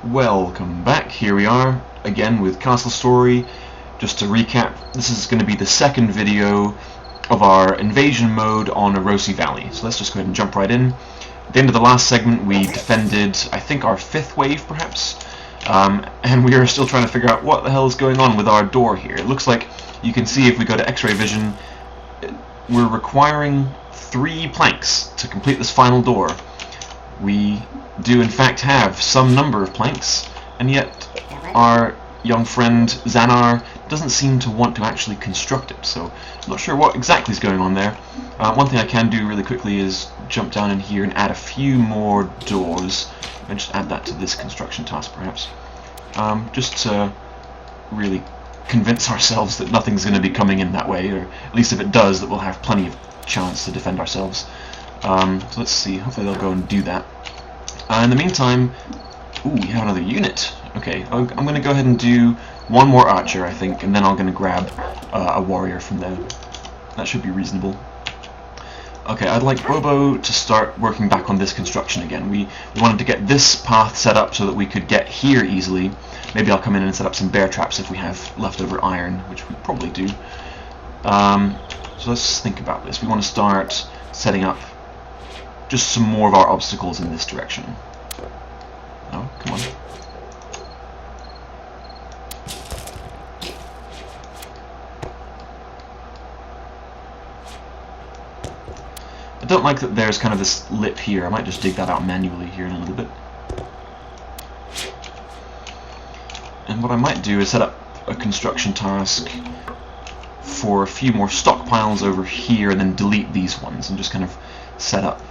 Welcome back. Here we are again with Castle Story. Just to recap, this is going to be the second video of our invasion mode on Orosi Valley. So let's just go ahead and jump right in. At the end of the last segment we defended, I think, our 5th wave perhaps, and we are still trying to figure out what the hell is going on with our door here. It looks like, you can see if we go to X-ray vision, we're requiring 3 planks to complete this final door. We do in fact have some number of planks, and yet our young friend Xanar doesn't seem to want to actually construct it, so I'm not sure what exactly is going on there. One thing I can do really quickly is jump down in here and add a few more doors, and just add that to this construction task perhaps, just to really convince ourselves that nothing's going to be coming in that way, or at least if it does, that we'll have plenty of chance to defend ourselves. So let's see, hopefully they'll go and do that. In the meantime, ooh, we have another unit. Okay, I'm going to go ahead and do one more archer, I think, and then I'm going to grab a warrior from there. That should be reasonable. Okay, I'd like Bobo to start working back on this construction again. We wanted to get this path set up so that we could get here easily. Maybe I'll come in and set up some bear traps if we have leftover iron, which we probably do. So let's think about this. We want to start setting up just some more of our obstacles in this direction. Oh, come on. I don't like that there's kind of this lip here. I might just dig that out manually here in a little bit. And what I might do is set up a construction task for a few more stockpiles over here, and then delete these ones, and just kind of set up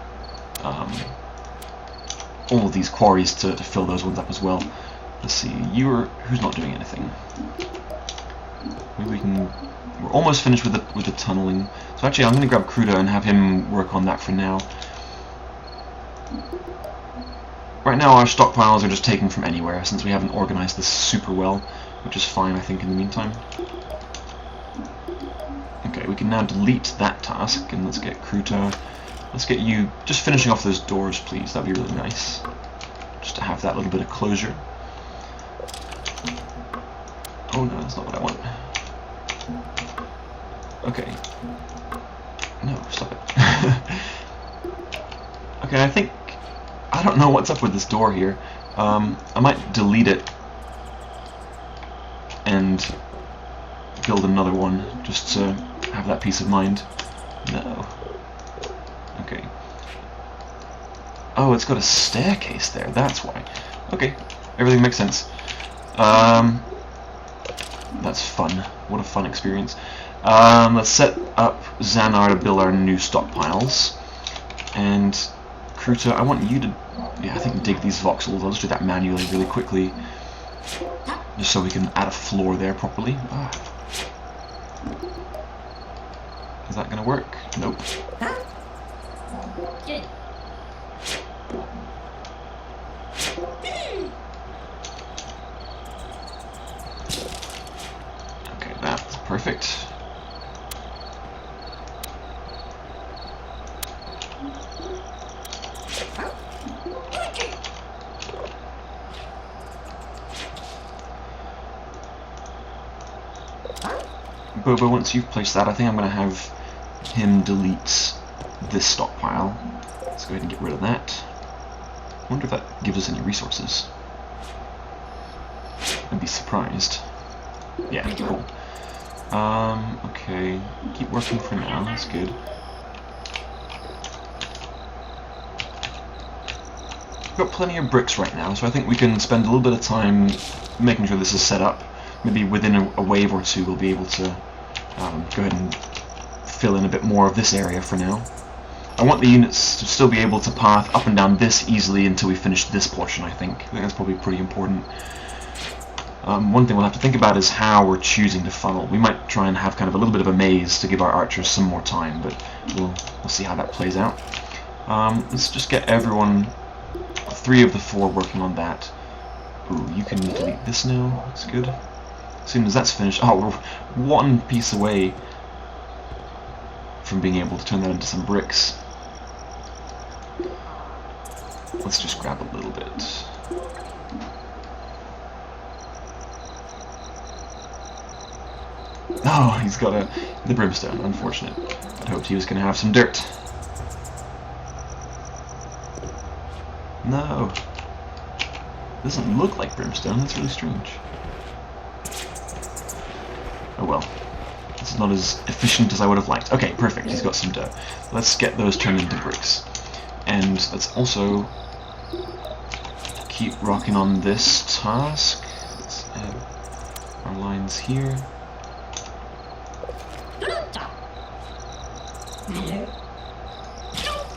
all of these quarries to fill those ones up as well. Let's see, who's not doing anything? Maybe we can. We're almost finished with the tunneling. So actually, I'm going to grab Kruda and have him work on that for now. Right now, our stockpiles are just taken from anywhere, since we haven't organized this super well, which is fine, I think, in the meantime. Okay, we can now delete that task, and let's get Kruta. Let's get you just finishing off those doors, please. That'd be really nice, just to have that little bit of closure. Oh no, that's not what I want. Okay. No, stop it. Okay, I don't know what's up with this door here. I might delete it and build another one, just to have that peace of mind. No. Okay. Oh, it's got a staircase there, that's why. Okay, everything makes sense. That's fun. What a fun experience. Let's set up Xanar to build our new stockpiles. And Kruta, I want you to, yeah, I think dig these voxels. I'll just do that manually really quickly, just so we can add a floor there properly. Is that gonna work? Nope. Good. Okay, that's perfect. Bobo, once you've placed that, I think I'm going to have him delete this stockpile. Let's go ahead and get rid of that. I wonder if that gives us any resources. I'd be surprised. Yeah, cool. Okay, keep working for now, that's good. We've got plenty of bricks right now, so I think we can spend a little bit of time making sure this is set up. Maybe within a wave or two we'll be able to go ahead and fill in a bit more of this area for now. I want the units to still be able to path up and down this easily until we finish this portion, I think. I think that's probably pretty important. One thing we'll have to think about is how we're choosing to funnel. We might try and have kind of a little bit of a maze to give our archers some more time, but we'll see how that plays out. Let's just get everyone, 3 of the 4, working on that. Ooh, you can delete this now, that's good. As soon as that's finished, oh, we're 1 piece away from being able to turn that into some bricks. Let's just grab a little bit. Oh, he's got the brimstone. Unfortunate. I hoped he was going to have some dirt. No. Doesn't look like brimstone. That's really strange. Oh well. This is not as efficient as I would have liked. Okay, perfect. He's got some dirt. Let's get those turned into bricks. And let's also keep rocking on this task. Let's add our lines here.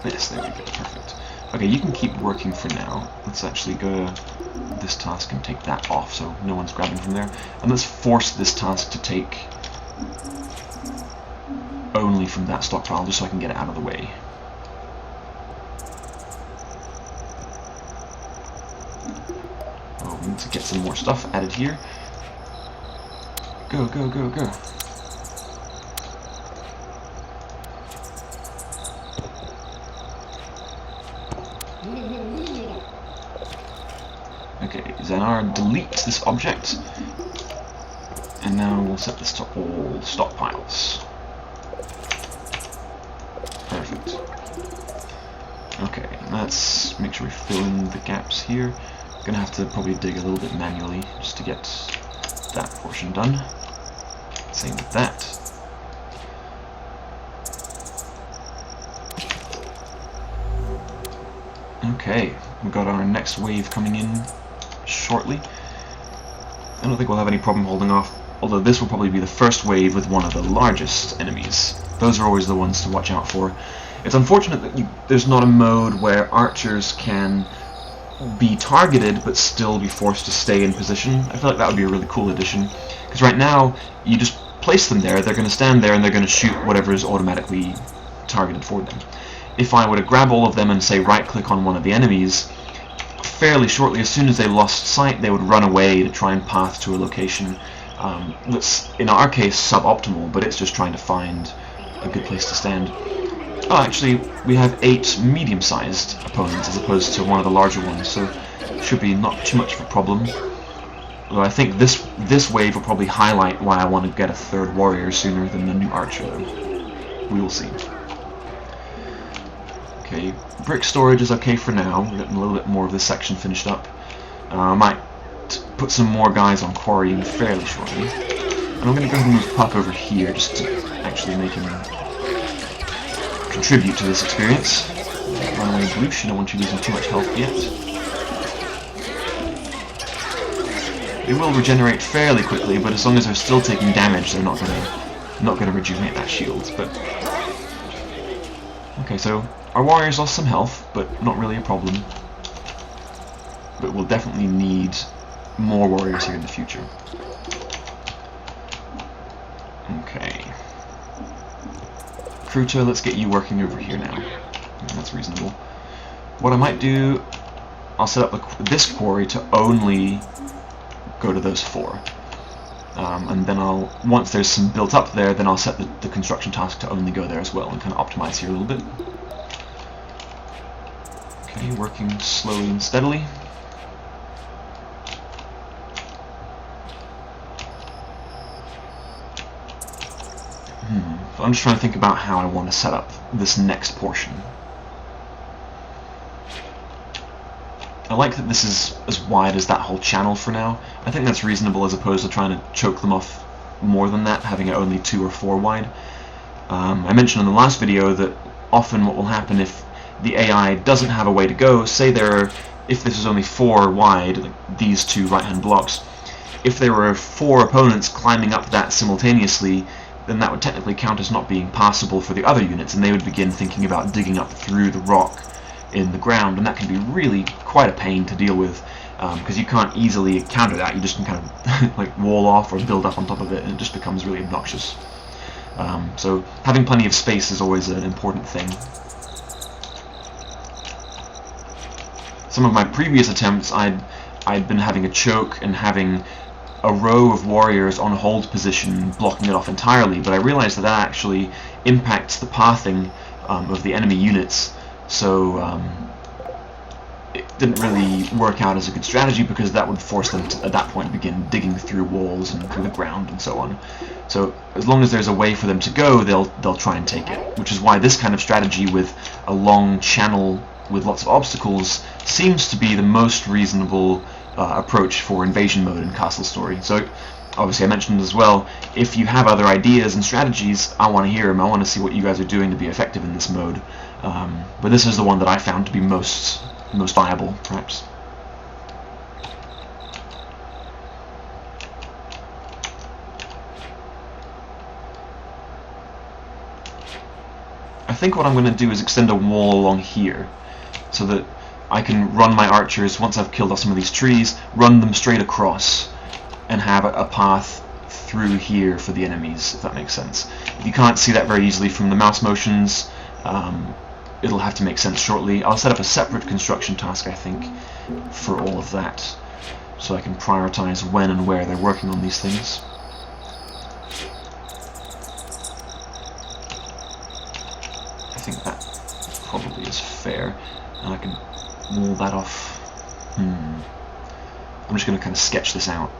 Yes, there we go. Perfect. Okay, you can keep working for now. Let's actually go to this task and take that off so no one's grabbing from there. And let's force this task to take only from that stockpile just so I can get it out of the way. Oh, we need to get some more stuff added here. Go, go, go, go. Okay, Zanar deletes this object, and now we'll set this to all stockpiles. Perfect. Okay, let's make sure we fill in the gaps here. Gonna have to probably dig a little bit manually just to get that portion done. Same with that. Okay, we've got our next wave coming in shortly. I don't think we'll have any problem holding off, although this will probably be the first wave with one of the largest enemies. Those are always the ones to watch out for. It's unfortunate that there's not a mode where archers can be targeted but still be forced to stay in position. I feel like that would be a really cool addition, because right now you just place them there, they're going to stand there and they're going to shoot whatever is automatically targeted for them. If I were to grab all of them and say right click on one of the enemies, fairly shortly, as soon as they lost sight, they would run away to try and path to a location that's in our case suboptimal, but it's just trying to find a good place to stand. Oh, actually, we have 8 medium-sized opponents as opposed to one of the larger ones, so it should be not too much of a problem. Although I think this wave will probably highlight why I want to get a 3rd warrior sooner than the new archer, though. We will see. Okay, brick storage is okay for now. We're getting a little bit more of this section finished up. I might put some more guys on quarrying fairly shortly. And I'm going to go ahead and move Puck over here just to actually make him contribute to this experience. Run away, Bloosh. I don't want you losing too much health yet. They will regenerate fairly quickly, but as long as they're still taking damage, they're not going to rejuvenate that shield. But okay, so our warriors lost some health, but not really a problem. But we'll definitely need more warriors here in the future. Okay. Kruta, let's get you working over here now. That's reasonable. What I might do, I'll set up this quarry to only go to those 4. And then once there's some built up there, then I'll set the construction task to only go there as well and kind of optimize here a little bit. Okay, working slowly and steadily. So I'm just trying to think about how I want to set up this next portion. I like that this is as wide as that whole channel for now. I think that's reasonable as opposed to trying to choke them off more than that, having it only 2 or 4 wide. I mentioned in the last video that often what will happen if the AI doesn't have a way to go, say if this is only 4 wide, like these 2 right-hand blocks, if there were 4 opponents climbing up that simultaneously, then that would technically count as not being passable for the other units, and they would begin thinking about digging up through the rock in the ground, and that can be really quite a pain to deal with, because you can't easily counter that. You just can kind of like wall off or build up on top of it, and it just becomes really obnoxious. So having plenty of space is always an important thing. Some of my previous attempts, I'd been having a choke and having a row of warriors on hold position blocking it off entirely, but I realized that actually impacts the pathing of the enemy units. So it didn't really work out as a good strategy because that would force them to, at that point, begin digging through walls and through the ground and so on. So as long as there's a way for them to go, they'll try and take it, which is why this kind of strategy with a long channel with lots of obstacles seems to be the most reasonable approach for invasion mode in Castle Story. So obviously I mentioned as well, if you have other ideas and strategies, I want to hear them. I want to see what you guys are doing to be effective in this mode. But this is the one that I found to be most viable, perhaps. I think what I'm going to do is extend a wall along here, so that I can run my archers, once I've killed off some of these trees, run them straight across, and have a path through here for the enemies, if that makes sense. If you can't see that very easily from the mouse motions, it'll have to make sense shortly. I'll set up a separate construction task, I think, for all of that, so I can prioritize when and where they're working on these things. I think that probably is fair, and I can wall that off. I'm just going to kind of sketch this out,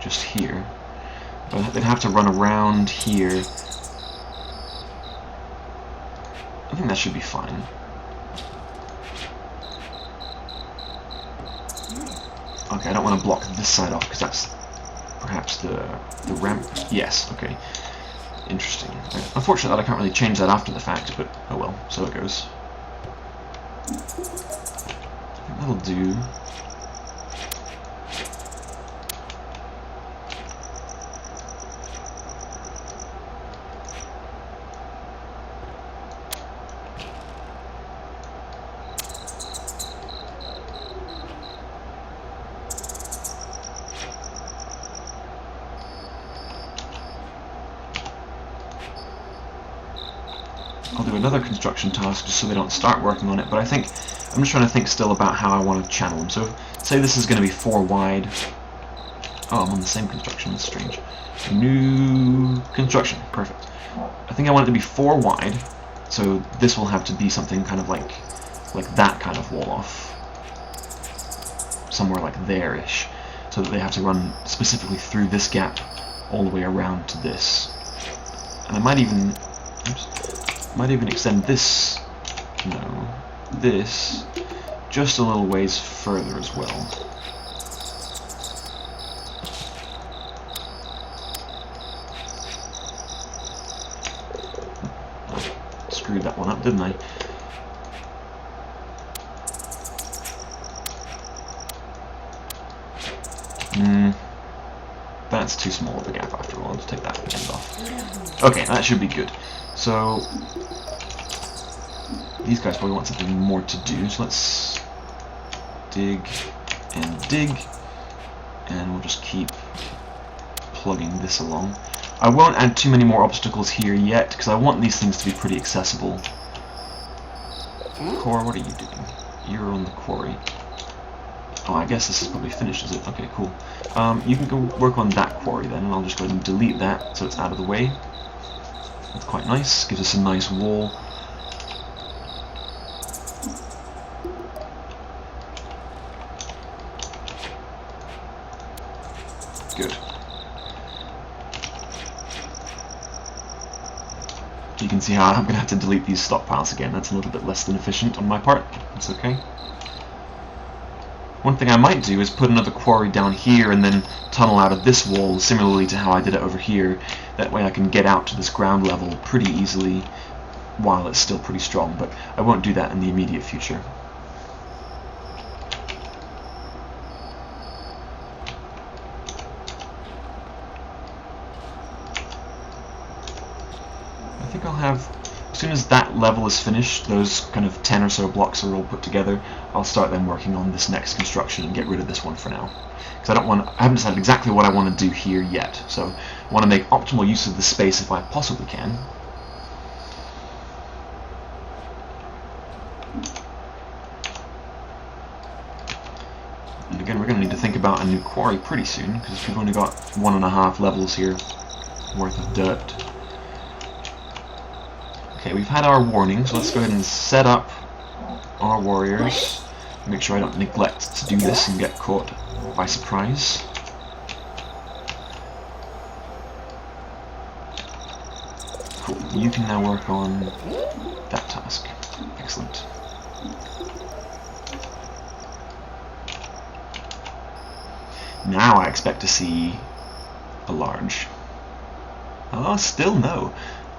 just here. But they'd have to run around here. I think that should be fine. Okay, I don't want to block this side off because that's perhaps the ramp. Yes, okay. Interesting. Unfortunately, I can't really change that after the fact, but oh well, so it goes. I think that'll do. I'll do another construction task just so they don't start working on it, but I think I'm just trying to think still about how I want to channel them. So say this is going to be 4 wide. Oh, I'm on the same construction, that's strange. New construction, perfect. I think I want it to be 4 wide, so this will have to be something kind of like that kind of wall off. Somewhere like there-ish, so that they have to run specifically through this gap all the way around to this. And I might even... oops. Might even extend this, no, this, just a little ways further as well. I screwed that one up, didn't I? That's too small of a gap after all. I'll just take that end off. Okay, that should be good. So these guys probably want something more to do, so let's dig, and we'll just keep plugging this along. I won't add too many more obstacles here yet, because I want these things to be pretty accessible. Core, what are you doing? You're on the quarry. Oh, I guess this is probably finished, is it? Okay, cool. You can go work on that quarry then, and I'll just go ahead and delete that so it's out of the way. That's quite nice, gives us a nice wall. Good. You can see how I'm going to have to delete these stockpiles again. That's a little bit less than efficient on my part. That's okay. One thing I might do is put another quarry down here and then tunnel out of this wall, similarly to how I did it over here. That way I can get out to this ground level pretty easily while it's still pretty strong, but I won't do that in the immediate future. I think I'll have, as soon as that level is finished, those kind of 10 or so blocks are all put together, I'll start then working on this next construction and get rid of this one for now. Because I haven't decided exactly what I want to do here yet, so I want to make optimal use of the space if I possibly can. And again, we're going to need to think about a new quarry pretty soon, because we've only got 1.5 levels here worth of dirt. Okay, we've had our warning, so let's go ahead and set up our warriors Make sure I don't neglect to do this and get caught by surprise. Cool. You can now work on that task. Excellent. Now I expect to see a large. Oh, still no.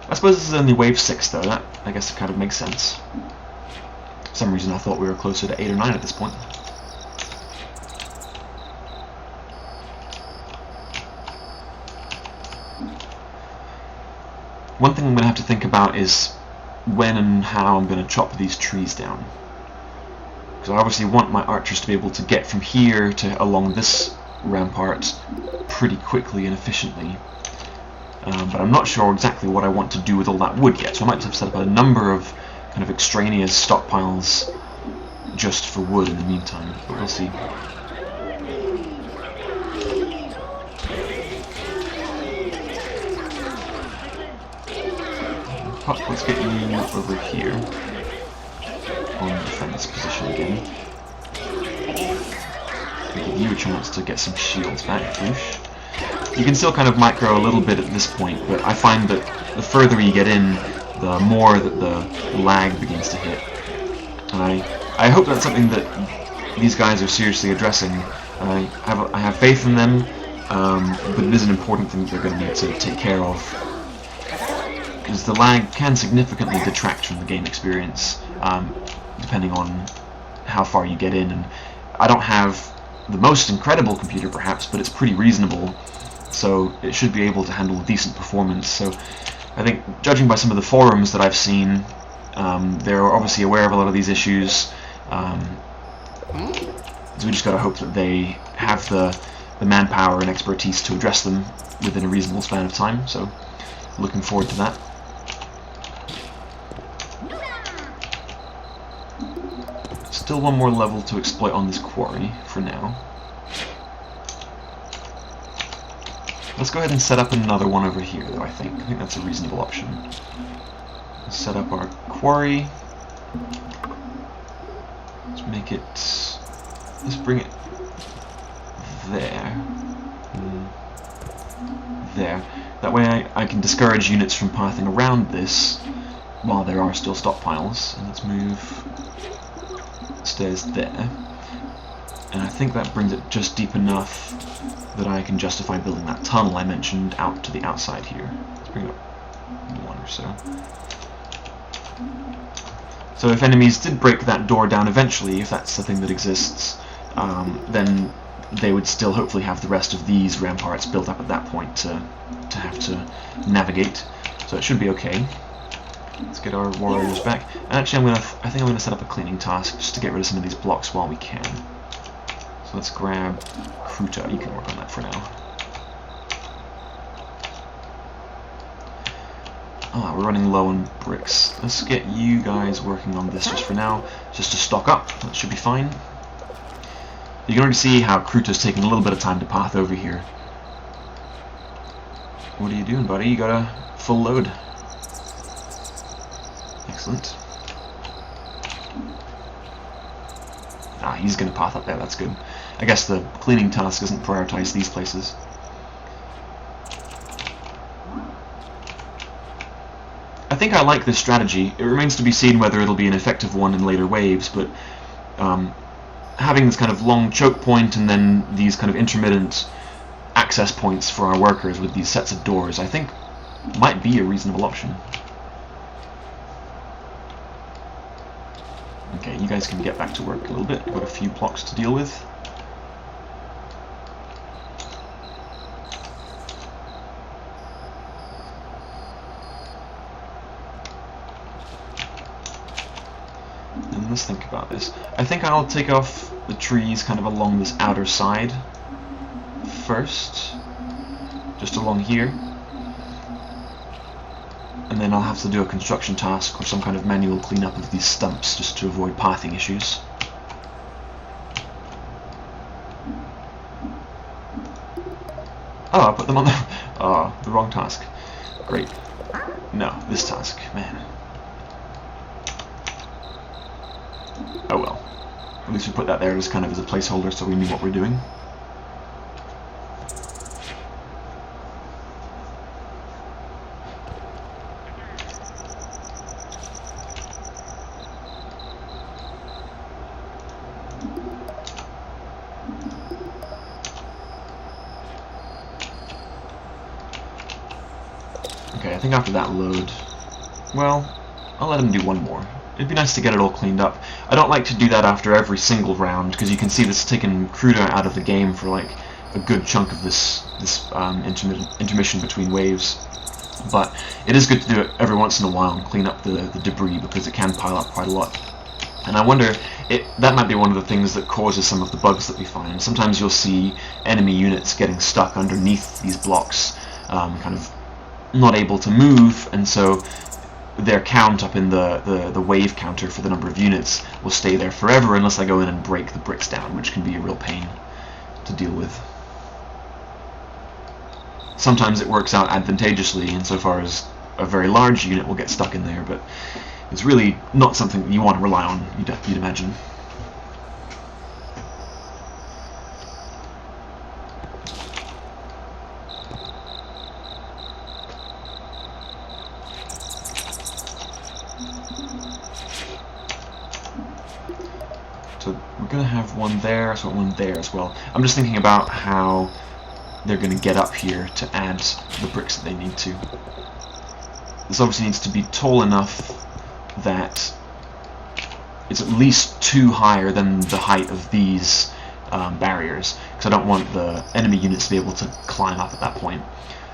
I suppose this is only wave 6 though. That, I guess, it kind of makes sense. For some reason I thought we were closer to 8 or 9 at this point. One thing I'm going to have to think about is when and how I'm going to chop these trees down. Because I obviously want my archers to be able to get from here to along this rampart pretty quickly and efficiently. But I'm not sure exactly what I want to do with all that wood yet, so I might have to set up a number of kind of extraneous stockpiles just for wood in the meantime, but we'll see. Let's get you over here on defense position again. Give you a chance to get some shields back, Boosh. You can still kind of micro a little bit at this point, but I find that the further you get in, the more that the lag begins to hit. And I hope that's something that these guys are seriously addressing. I have faith in them, but it is an important thing that they're going to need to take care of. Because the lag can significantly detract from the game experience, depending on how far you get in. And I don't have the most incredible computer, perhaps, but it's pretty reasonable, so it should be able to handle decent performance. So I think, judging by some of the forums that I've seen, they're obviously aware of a lot of these issues. So we just got to hope that they have the manpower and expertise to address them within a reasonable span of time. So looking forward to that. Still one more level to exploit on this quarry for now. Let's go ahead and set up another one over here, though, I think that's a reasonable option. Let's set up our quarry. Let's make it... let's bring it there. There. That way I can discourage units from pathing around this while there are still stockpiles. And let's move stairs there. And I think that brings it just deep enough that I can justify building that tunnel I mentioned out to the outside here. Let's bring it up one or so. So if enemies did break that door down eventually, if that's the thing that exists, then they would still hopefully have the rest of these ramparts built up at that point to have to navigate. So it should be okay. Let's get our warriors back. And actually, I think I'm gonna set up a cleaning task just to get rid of some of these blocks while we can. So let's grab Kruta. You can work on that for now. Ah, we're running low on bricks. Let's get you guys working on this just for now, just to stock up. That should be fine. You can already see how Kruta's taking a little bit of time to path over here. What are you doing, buddy? You got a full load. Excellent. Ah, he's going to path up there, that's good. I guess the cleaning task doesn't prioritize these places. I think I like this strategy. It remains to be seen whether it'll be an effective one in later waves, but having this kind of long choke point and then these kind of intermittent access points for our workers with these sets of doors, I think might be a reasonable option. Okay, you guys can get back to work a little bit. I've got a few blocks to deal with. And let's think about this. I think I'll take off the trees kind of along this outer side first, just along here. And then I'll have to do a construction task or some kind of manual cleanup of these stumps just to avoid pathing issues. Oh, I put them on the wrong task. Great. No, this task, man. Oh well. At least we put that there as kind of as a placeholder so we knew what we're doing. Okay, I think after that load, well, I'll let him do one more. It'd be nice to get it all cleaned up. I don't like to do that after every single round, because you can see this taking Crudo out of the game for like a good chunk of this intermission between waves. But it is good to do it every once in a while and clean up the debris, because it can pile up quite a lot. And I wonder, that might be one of the things that causes some of the bugs that we find. Sometimes you'll see enemy units getting stuck underneath these blocks, kind of not able to move, and so their count up in the wave counter for the number of units will stay there forever unless I go in and break the bricks down, which can be a real pain to deal with. Sometimes it works out advantageously insofar as a very large unit will get stuck in there, but it's really not something that you want to rely on, you'd imagine. So we're going to have one there, so one there as well. I'm just thinking about how they're going to get up here to add the bricks that they need to. This obviously needs to be tall enough that it's at least 2 higher than the height of these barriers, because I don't want the enemy units to be able to climb up at that point.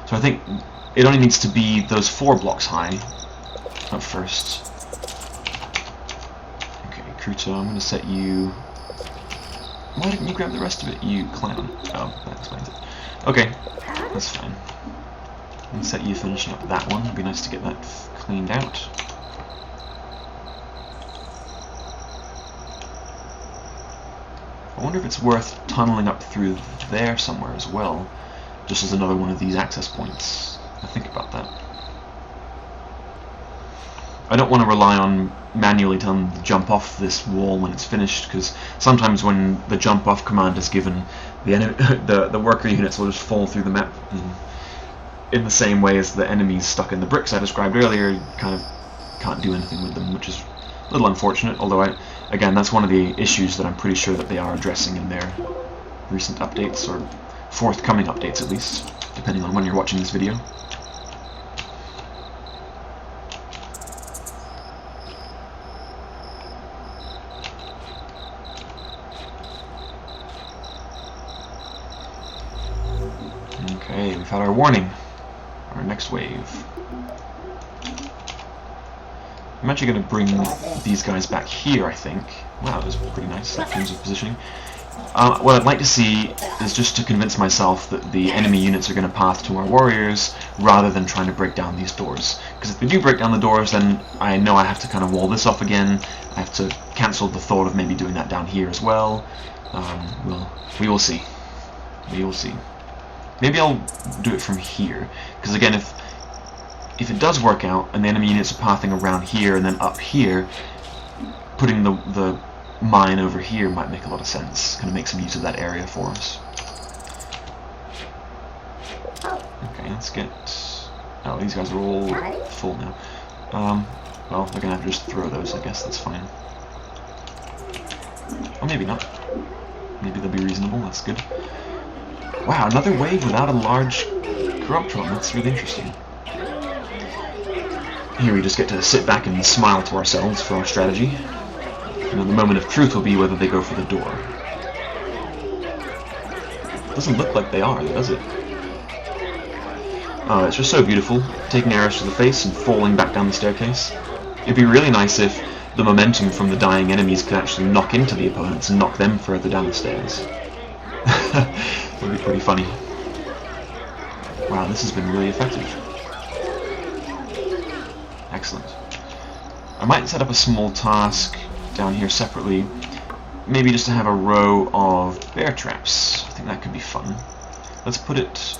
So I think it only needs to be those 4 blocks high at first. Okay, Cruto, I'm going to set you... Why didn't you grab the rest of it, you clown? Oh, that explains it. Okay, that's fine. And set you finishing up that one. It'd be nice to get that cleaned out. I wonder if it's worth tunneling up through there somewhere as well, just as another one of these access points. I think about that. I don't want to rely on manually telling them to jump off this wall when it's finished, because sometimes when the jump off command is given, the worker units will just fall through the map. In the same way as the enemies stuck in the bricks I described earlier, you kind of can't do anything with them, which is a little unfortunate, although again, that's one of the issues that I'm pretty sure that they are addressing in their recent updates, or forthcoming updates at least, depending on when you're watching this video. Okay, we've had our warning. Our next wave. I'm actually going to bring these guys back here, I think. Wow, that was pretty nice in terms of positioning. What I'd like to see is just to convince myself that the enemy units are going to path to our warriors rather than trying to break down these doors. Because if they do break down the doors, then I know I have to kind of wall this off again. I have to cancel the thought of maybe doing that down here as well. We will see. We will see. Maybe I'll do it from here, because again, if it does work out and the enemy units are pathing around here and then up here, putting the mine over here might make a lot of sense. Kind of make some use of that area for us. Okay, let's get... Oh, these guys are all full now. Well, they're gonna have to just throw those, I guess. That's fine. Or maybe not. Maybe they'll be reasonable. That's good. Wow, another wave without a large Corruptron. That's really interesting. Here we just get to sit back and smile to ourselves for our strategy. You know, the moment of truth will be whether they go for the door. Doesn't look like they are, does it? Oh, it's just so beautiful. Taking arrows to the face and falling back down the staircase. It'd be really nice if the momentum from the dying enemies could actually knock into the opponents and knock them further down the stairs. That would be pretty funny. Wow, this has been really effective. Excellent. I might set up a small task down here separately, maybe just to have a row of bear traps. I think that could be fun. Let's put it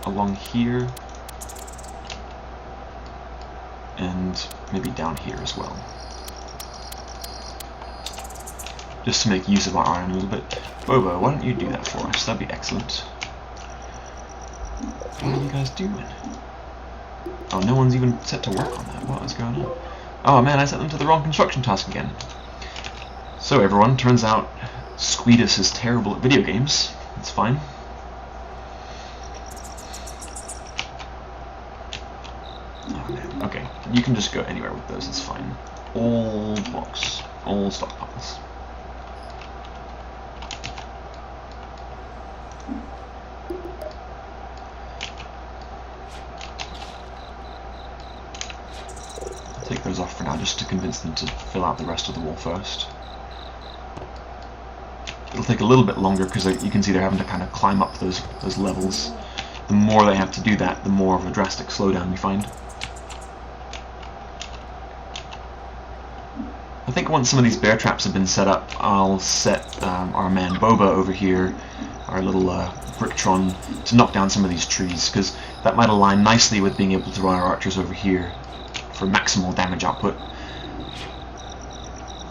along here, and maybe down here as well. just to make use of our iron a little bit. Bobo, why don't you do that for us? That'd be excellent. What are you guys doing? Oh, no one's even set to work on that. What is going on? Oh man, I sent them to the wrong construction task again. So everyone, turns out Squeedus is terrible at video games. It's fine. Oh man, okay. You can just go anywhere with those, it's fine. All blocks. All stockpiles. Take those off for now, just to convince them to fill out the rest of the wall first. It'll take a little bit longer because you can see they're having to kind of climb up those levels. The more they have to do that, the more of a drastic slowdown we find. I think once some of these bear traps have been set up, I'll set our man Boba over here, our little Bricktron, to knock down some of these trees, because that might align nicely with being able to run our archers over here for maximal damage output.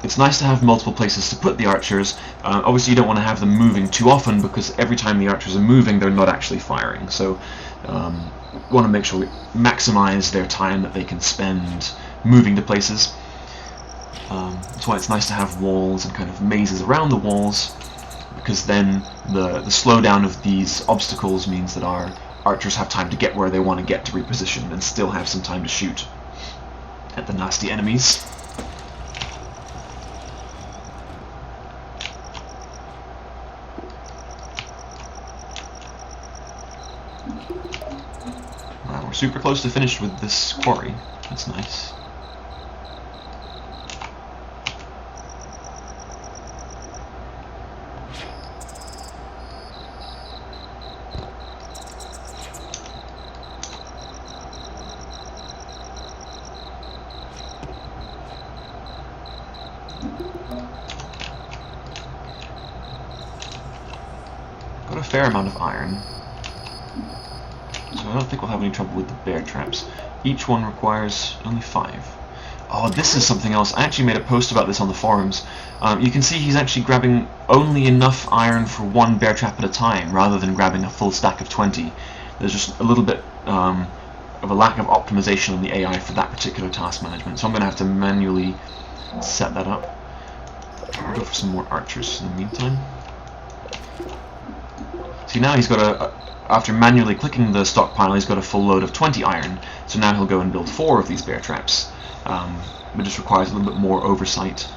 It's nice to have multiple places to put the archers. Obviously you don't want to have them moving too often, because every time the archers are moving they're not actually firing, so want to make sure we maximize their time that they can spend moving to places. That's why it's nice to have walls and kind of mazes around the walls, because then the slowdown of these obstacles means that our archers have time to get where they want to get to reposition and still have some time to shoot at the nasty enemies. Wow, we're super close to finished with this quarry. That's nice. Got a fair amount of iron, so I don't think we'll have any trouble with the bear traps. Each one requires only 5. Oh, this is something else. I actually made a post about this on the forums. You can see he's actually grabbing only enough iron for 1 bear trap at a time, rather than grabbing a full stack of 20. There's just a little bit of a lack of optimization on the AI for that particular task management, so I'm going to have to manually set that up. I'll go for some more archers in the meantime. See, now he's got after manually clicking the stockpile, he's got a full load of 20 iron, so now he'll go and build 4 of these bear traps. It just requires a little bit more oversight.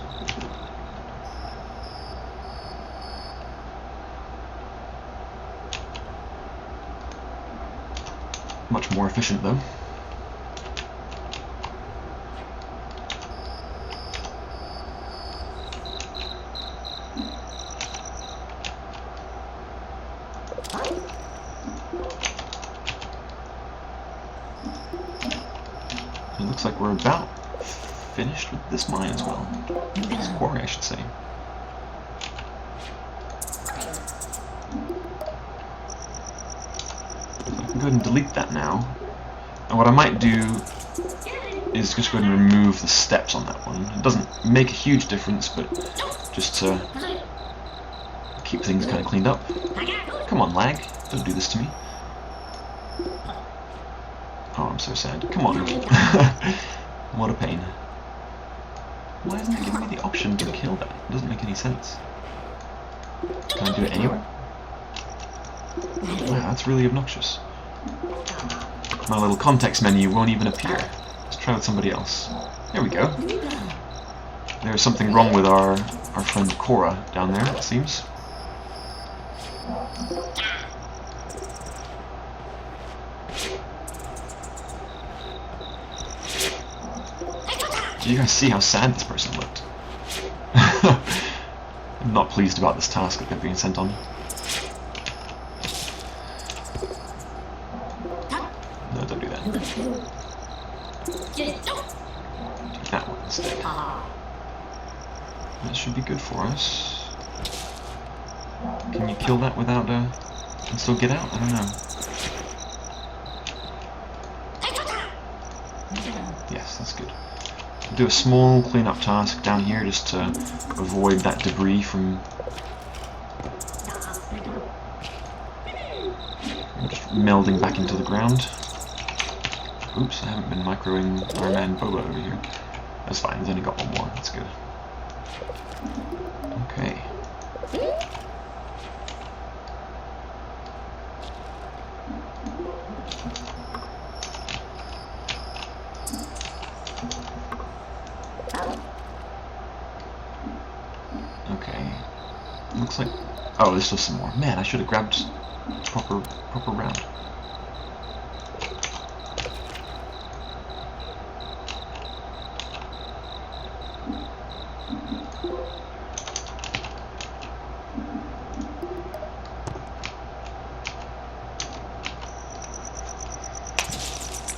Much more efficient though. It looks like we're about finished with this mine as well. This quarry, I should say. So I can go ahead and delete that now. And what I might do is just go ahead and remove the steps on that one. It doesn't make a huge difference, but just to keep things kind of cleaned up. Come on, lag. Don't do this to me. Oh, I'm so sad. Come on. What a pain. Why isn't it giving me the option to kill that? It doesn't make any sense. Can I do it anywhere? Wow, that's really obnoxious. My little context menu won't even appear. Let's try with somebody else. There we go. There's something wrong with our friend Cora down there, it seems. Did you guys see how sad this person looked? I'm not pleased about this task that they're being sent on. No, don't do that. Do that one instead. That should be good for us. Can you kill that without and still get out? I don't know. Yes, that's good. do a small cleanup task down here just to avoid that debris from just melding back into the ground. Oops, I haven't been microing our man Boba over here. That's fine, he's only got one more, that's good. Okay. Okay. Looks like... oh, there's still some more. Man, I should have grabbed proper round.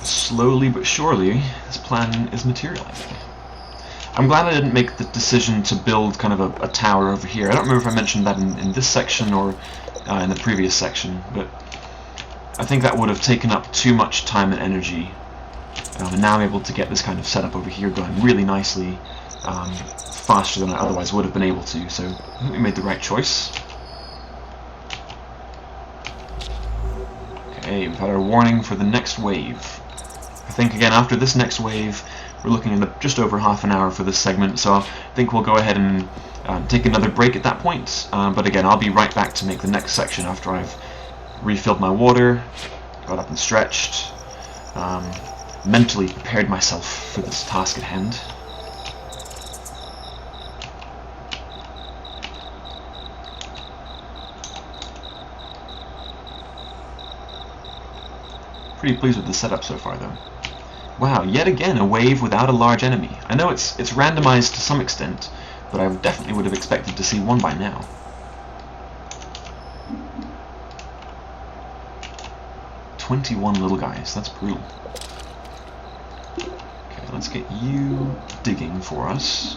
Slowly but surely, this plan is materializing. I'm glad I didn't make the decision to build kind of a tower over here. I don't remember if I mentioned that in this section or in the previous section, but I think that would have taken up too much time and energy. And now I'm able to get this kind of setup over here going really nicely, faster than I otherwise would have been able to, so I think we made the right choice. Okay, we've had our warning for the next wave. I think again after this next wave we're looking at just over half an hour for this segment, so I think we'll go ahead and take another break at that point, but again I'll be right back to make the next section after I've refilled my water, got up and stretched, mentally prepared myself for this task at hand. Pretty pleased with the setup so far though. Wow, yet again a wave without a large enemy. I know it's randomized to some extent, but I definitely would have expected to see one by now. "21 little guys, that's brutal. Okay, let's get you digging for us.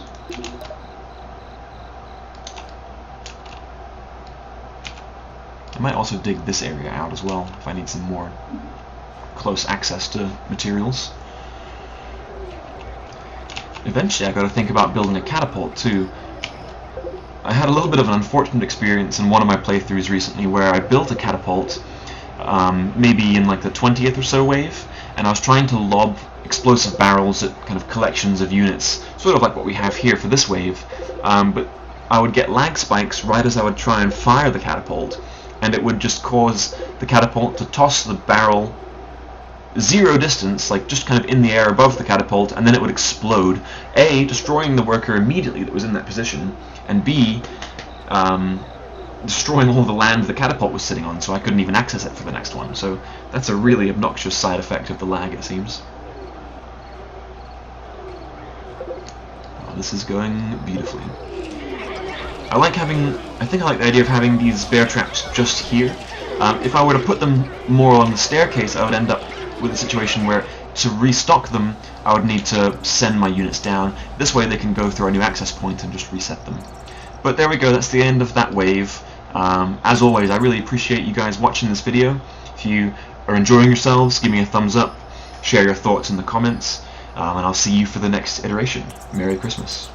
I might also dig this area out as well if I need some more close access to materials. Eventually I got to think about building a catapult too. I had a little bit of an unfortunate experience in one of my playthroughs recently where I built a catapult, maybe in like the 20th or so wave, and I was trying to lob explosive barrels at kind of collections of units, sort of like what we have here for this wave, but I would get lag spikes right as I would try and fire the catapult, and it would just cause the catapult to toss the barrel zero distance, like just kind of in the air above the catapult, and then it would explode, A, destroying the worker immediately that was in that position, and B, destroying all the land the catapult was sitting on, so I couldn't even access it for the next one. So that's a really obnoxious side effect of the lag, it seems. Well, this is going beautifully. I think I like the idea of having these bear traps just here. If I were to put them more on the staircase, I would end up with a situation where to restock them I would need to send my units down. This way they can go through our new access point and just reset them. But there we go, that's the end of that wave. As always, I really appreciate you guys watching this video. If you are enjoying yourselves, give me a thumbs up, share your thoughts in the comments, and I'll see you for the next iteration. Merry Christmas.